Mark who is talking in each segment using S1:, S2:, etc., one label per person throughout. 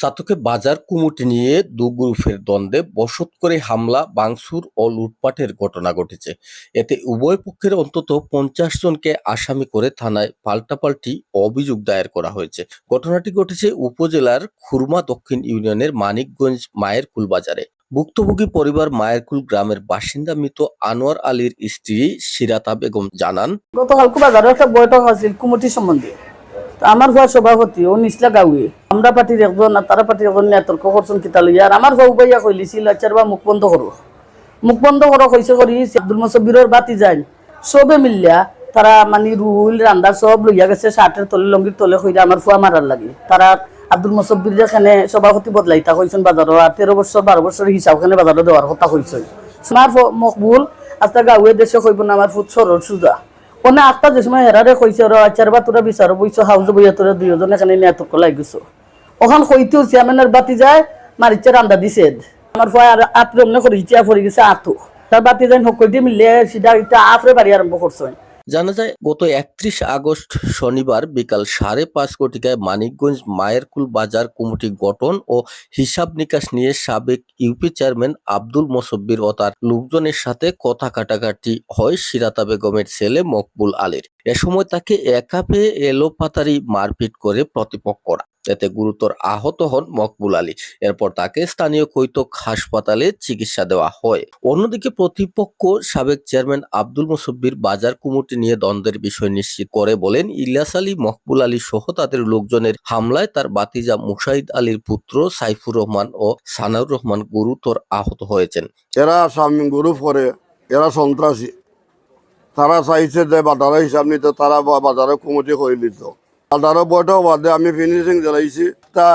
S1: সাতকে বাজার কুমুটি নিয়ে দু গ্রুপের দ্বন্দ্বে বশৎ করে হামলা, ভাঙচুর ও লুটপাটের ঘটনা ঘটেছে। এতে উভয় পক্ষের অন্তত 50 জনকে আসামি করে থানায় পাল্টাপাল্টি অভিযোগ দায়ের করা হয়েছে। ঘটনাটি ঘটেছে উপজেলার খুরমা দক্ষিণ ইউনিয়নের মানিকগঞ্জ মায়েরকুল বাজারে। ভুক্তভোগী পরিবার মায়েরকুল গ্রামের বাসিন্দা মৃত আনোয়ার আলীর স্ত্রী সিরাতা বেগম জানান,
S2: গতকালকে বাজারে একটা বৈঠক হয়েছিল কুমুটি সম্বন্ধে। আমার ভাই সভাপতি ও নিসলা গাঁৱে আমরা পার্টির একজন আর তারা পার্টির একজন নিয়ে তর্ক করছেন কিতা লইয়া। আর আমার ভাই ভাইয়া কইলিছিল আচ্ছা বা মুখ বন্ধ করো, মুখ বন্ধ করো কইছে করি আব্দুল মুসব্বিরের বাতি যাই সবে মিলিয়া তারা মানে রুল রান্দা সব লইয়া গেছে, শার্টের তলে লঙ্গির তলে কইরা আমার ফুয়া মারার লাগে। তারা আব্দুল মুসব্বির যেখানে সভাপতি বদলাইতা কইছেন বাজারও, আর 13 বছর 12 বছরের হিসাবখানে বাজারও দেওয়ার কথা কইছে। আমার মকবুল আস্তা গাঁৱে দেশে কইব না আমার ফুট সরল সুজা ওনা আটটা যে সময় হেরারে কইছে আচার বা তোরা বিচার বইছো হাউজে বইয়া তোরা দুইজন এখানে নিয়ে তর্ক লাগিছো। ওখান কইতেও চেয়ারম্যানের বাতি যায় মারিচ্ছে রান্দা দিছে আমার ভয় আর আত্মরমনে করে ইচ্ছা পড়ে গেছে আতো তার বাতি যাই হকইটি মিলে সিধা এটা আফরে বাড়ি আরম্ভ করছে।
S1: জানা যায় গত 31 আগস্ট শনিবার বিকাল 5:30 ঘটিকায় মানিকগঞ্জ মায়েরকুল বাজার কমিটি গঠন ও হিসাব নিকাশ নিয়ে সাবেক ইউপি চেয়ারম্যান আব্দুল মুসব্বির ও তার লোকজনের সাথে কথা কাটাকাটি হয় সিরাতা বেগমের ছেলে মকবুল আলীর। এ সময় তাকে একা পেয়ে এলোপাতাড়ি মারপিট করে প্রতিপক্ষরা। এতে গুরুতর আহত হন মকবুল আলী। এরপর তাকে স্থানীয় কৈতক হাসপাতালে চিকিৎসা দেওয়া হয়। অন্যদিকে প্রতিপক্ষ সাবেক চেয়ারম্যান আব্দুল মুসব্বির বাজার কমিটি নিয়ে দ্বন্দ্বের বিষয় নিশ্চিত করে বলেন, ইলিয়াস আলী, মকবুল আলী সহ তাদের লোকজনের হামলায় তার ভাতিজা মুশাহিদ আলীর পুত্র সাইফুর রহমান ও সানাউর রহমান গুরুতর আহত হয়েছেন।
S3: এরা স্বামী গ্রুপ করে, এরা সন্ত্রাসী। তারা চাইছে যে বাজারে হিসাব নিতে, তারা বাজারে কমিটি করে দিত। বাজারে বৈঠক বাদে আমি ফিনিশিং জ্বালাইছি। তা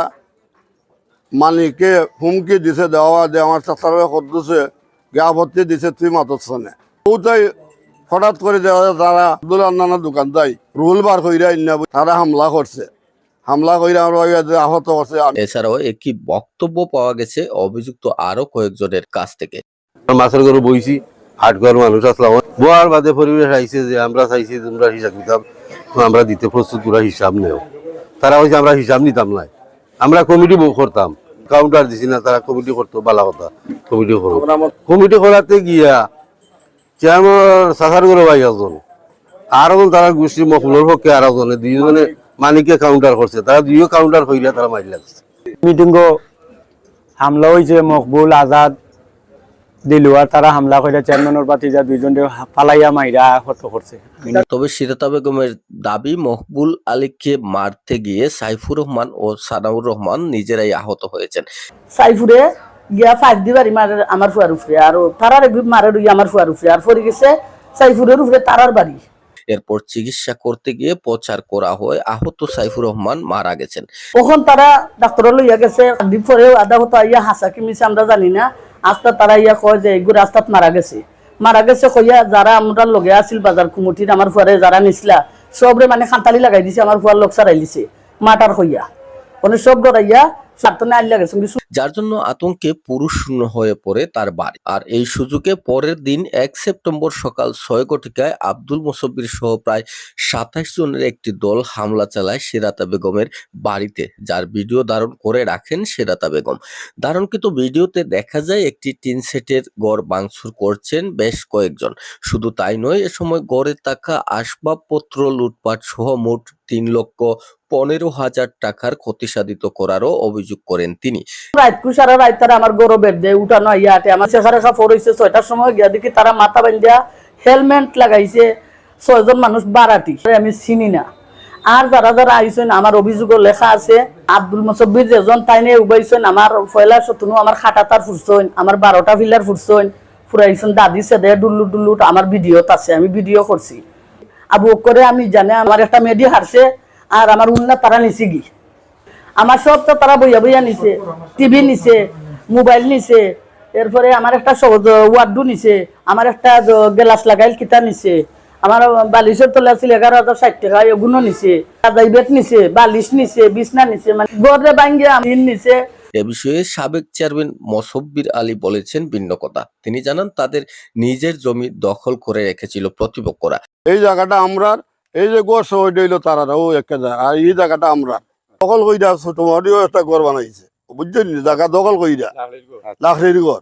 S3: মালিককে হুমকি দিছে দেওয়া যে আমার চাচার করতেছে আপত্তি দিছে তুই মাতছনে ওটাই হঠাৎ করে দেওয়া। তারা আব্দুল আন্নানের দোকান যাই রুল বার কইরা তারা হামলা করছে, হামলা কইরা আমরা আহত করছে।
S1: এছাড়াও একই বক্তব্য পাওয়া গেছে অভিযুক্ত আরো কয়েকজনের কাছ থেকে।
S4: মাছের গরু বইছি, 8 ঘর মানুষ আসলাম। বোয়ার বাদে পরিবেশ আইছে যে আমরা চাইছি তোমরা হিসাব নিতাম, আমরা দিতে প্রস্তুত, তোরা হিসাব নেও। তারা হয়েছে আমরা হিসাব নিতাম না, আমরা কমিটি করতাম, কাউন্টার দিছি না, তারা কমিটি করতো। বালা কথা, কমিটি করো। কমিটি করাতে গিয়া চেয়ারম্যান সাসার গরু ভাই একজন আর তারা গোষ্ঠী মকবুলের পক্ষে আর একজনে দুইজনে মালিককে কাউন্টার করছে। তারা দুইও কাউন্টার কইরা তারা মারি লাগছে।
S5: মিটিং হামলা হয়েছে, মকবুল আজাদ দিলুয়ার তারা হামলা করে চেয়ারম্যানের বাতিজা দুইজন পালাইয়া মাইরা হত করছে।
S1: তবে সিরাতা বেগমের দাবি, মকবুল আলীকে মারতে গিয়ে সাইফুর রহমান ও সানাউর রহমান নিজেরাই আহত হয়েছেন।
S2: সাইফুরে গিয়া 5 দিবারি মারে আমার ফুয়ার উপরে, আর তারার মারে রুই আমার ফুয়ার উপরে, আর পরে গেছে সাইফুরের উপরে তারার বাড়ি।
S1: এরপর চিকিৎসা করতে গিয়ে প্রচার করা হয় আহত সাইফুর রহমান মারা গেছেন।
S2: তখন তারা ডাক্তার লইয়া গেছে, পরে আধা হতো ইয়া হাসা কি মিছে আমরা জানি না। আস্তা তারা ইয়া কয় যে এইগুলো রাস্তাত মারা গেছে কইয়া যারা আমরা লগে আছিল বাজার কমিটির আমার ফুয়ারে যারা নিছিলা সবরে মানে খান্তালি লাগাই দিছে, আমার ফুয়ার লোক সারাই দিছে মাটার কইয়া মানে সব ডরাইয়া সাতনে আইলা গেছে।
S1: যার জন্য আতঙ্কে পুরুষ শূন্য হয়ে পড়ে তার বাড়ি। আর এই সুযোগে পরের দিন 1 সেপ্টেম্বর সকাল 6 ঘটিকায় আব্দুল মুসব্বির সহ প্রায় 27 জনের একটি দল হামলা চালায় সিরাতা বেগমের বাড়িতে, যার ভিডিও ধারণ করে রাখেন সিরাতা বেগম। ধারণকৃত ভিডিওতে দেখা যায় একটি টিন সেটের ঘর ভাঙচুর করছেন বেশ কয়েকজন। শুধু তাই নয়, এ সময় ঘরে থাকা আসবাবপত্র লুটপাট সহ মোট 3,15,000 টাকার ক্ষতি সাধিত করারও অভিযোগ করেন তিনি।
S2: রাত কুসারা রাত তারা আমার গরু বেড দিয়ে উঠানো ইয়াতে আমার শেখার কাপড় হয়েছে 6টার সময় গিয়া দেখি তারা মাথা বান্ধিয়া হেলমেট লাগাইছে 6 জন মানুষ বারাটি, আমি চিনি না। আর যারা যারা আইছেন আমার অভিযোগও লেখা আছে। আব্দুল মুসব্বির যেজন তাইনে উবাইছেন আমার ফয়লা শতুনু আমার খাটা তার ফুরছেন, আমার 12টা ফিলার ফুরছেন, ফুরাইছেন দাদি সেদে ডুল্লু ডুল্লু আমার ভিডিওত আছে, আমি ভিডিও করছি। আবু করে আমি জানে আমার একটা মেডি হারছে আর আমার উন্না তারা নিছে গি আমার সব তো তারা বইয়া বইয়া নিছে, টিভি নিছে, মোবাইল নিছে, এরপরে আমার একটা ওয়ার্ডু নিছে, আমার একটা গ্লাস লাগাইল কিতা নিছে, আমার বালিশের তলে আছিল 11,060 টাকা এগুলো নিছে, বেত নিছে, বালিশ নিছে, বিছনা নিছে, মানে গড়ে ভাঙ্গিয়া আমি নিছে।
S1: এ বিষয়ে সাবেক চেয়ারম্যান মুসব্বির আলী বলেছেন ভিন্ন কথা। তিনি জানান তাদের নিজের জমি দখল করে রেখেছিল প্রতিপক্ষরা।
S3: এই জায়গাটা আমরার, এই যে গোর সহ হইল তারা ও একটা জায়গা, আর এই জায়গাটা আমরা দখল কইরা ছোট মাটিও একটা ঘর বানাইছে। বুঝছেন জায়গা দখল কইরা লাখড়ির ঘর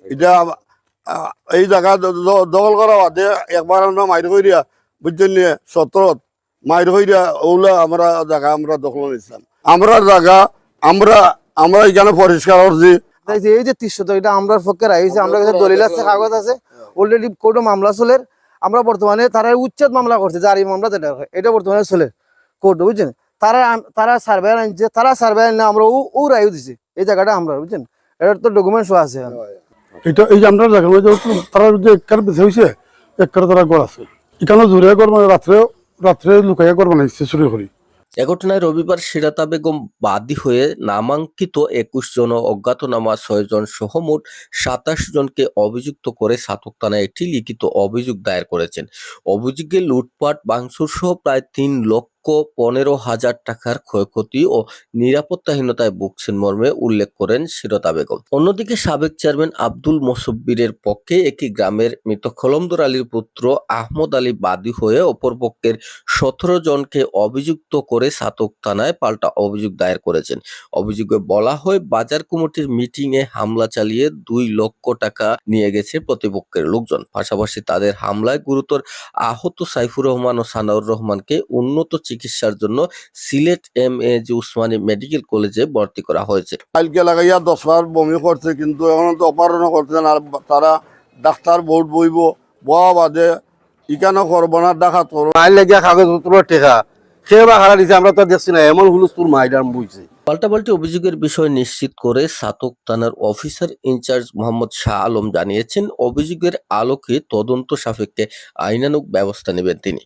S3: এটা এই জায়গা দখল করা বাদে একবার আমরা মাইর কইরা বুঝছেন 17 মাইর কইরা ওগুলা আমরা জায়গা আমরা দখল নিচ্ছিলাম আমরা জায়গা আমরা আমরা এখানে পরিষ্কার করছি
S6: এই যে 300 এটা আমরার পক্ষে রাইছে আমরা কাছে দলিল আছে কাগজ আছে অলরেডি কোর্টে মামলা চলে আমরা বর্তমানে তারা উচ্ছেদ মামলা করছে জারি মামলা যেটা এটা বর্তমানে চলে কোর্ট বুঝছেন তারা সার্ভে আনছে তারা সার্ভে আনলে আমরা ও রায় দিছে এই জায়গাটা আমরা বুঝছেন এটার তো ডকুমেন্টস আছে
S7: এটা এই যে আমরা জায়গা তারা যে একবার বেঁচে হয়েছে একবার তারা গড় আছে এখানে জোরে গড় মানে রাত্রে লুকাইয়া গড় বানাইছে চুরি করি
S1: এ ঘটনায় রবিবার সিরাতা বেগম বাদী হয়ে নামাঙ্কিত 21 জন ও অজ্ঞাতনামা 6 জন সহ মোট 27 জনকে অভিযুক্ত করে ছাতক থানায় একটি লিখিত অভিযোগ দায়ের করেছেন। অভিযোগে লুটপাট ভাঙচুর সহ প্রায় 3,15,000 টাকার ক্ষয়ক্ষতি ও নিরাপত্তাহীনতায় ভুগছেন মর্মে উল্লেখ করেন সিরাতা বেগম। অন্যদিকে সাবেক চেয়ারম্যান আব্দুল মোসব্বিরের পক্ষে একই গ্রামের মৃত কলমদর আলীর পুত্র আহমদ আলী বাদী হয়ে অপরপক্ষের 17 জনকে অভিযুক্ত করে ছাতক থানায় পাল্টা অভিযোগ দায়ের করেছেন। অভিযোগে বলা হয় বাজার কমিটির মিটিং এ হামলা চালিয়ে 2 লক্ষ টাকা নিয়ে গেছে প্রতিপক্ষের লোকজন। পাশাপাশি তাদের হামলায় গুরুতর আহত সাইফুর রহমান ও সানাউর রহমানকে উন্নত চিকিৎসার জন্য সিলেট MAG উসমানী মেডিকেল কলেজে ভর্তি করা হয়েছে।
S3: কালকে লাগাইয়া 10 বার বমি করছে কিন্তু এখন তো অপারেশন করছেন আর তারা ডাক্তার বোর্ড বইব বয়া বাদে ইকানো করবো না ডাকাত করবো
S4: মাইল লাগিয়া কাগজপত্র টেকা সে বা হারা দিছে আমরা তো দেখছি না এমন হুলস্থুল মাইডার বইছে।
S1: পাল্টাপাল্টি অভিযোগের বিষয় নিশ্চিত করে ছাতক থানার অফিসার ইনচার্জ মোহাম্মদ শাহ আলম জানিয়েছেন অভিযোগের আলোকে তদন্ত সাপেক্ষে আইনানুগ ব্যবস্থা নেবেন তিনি।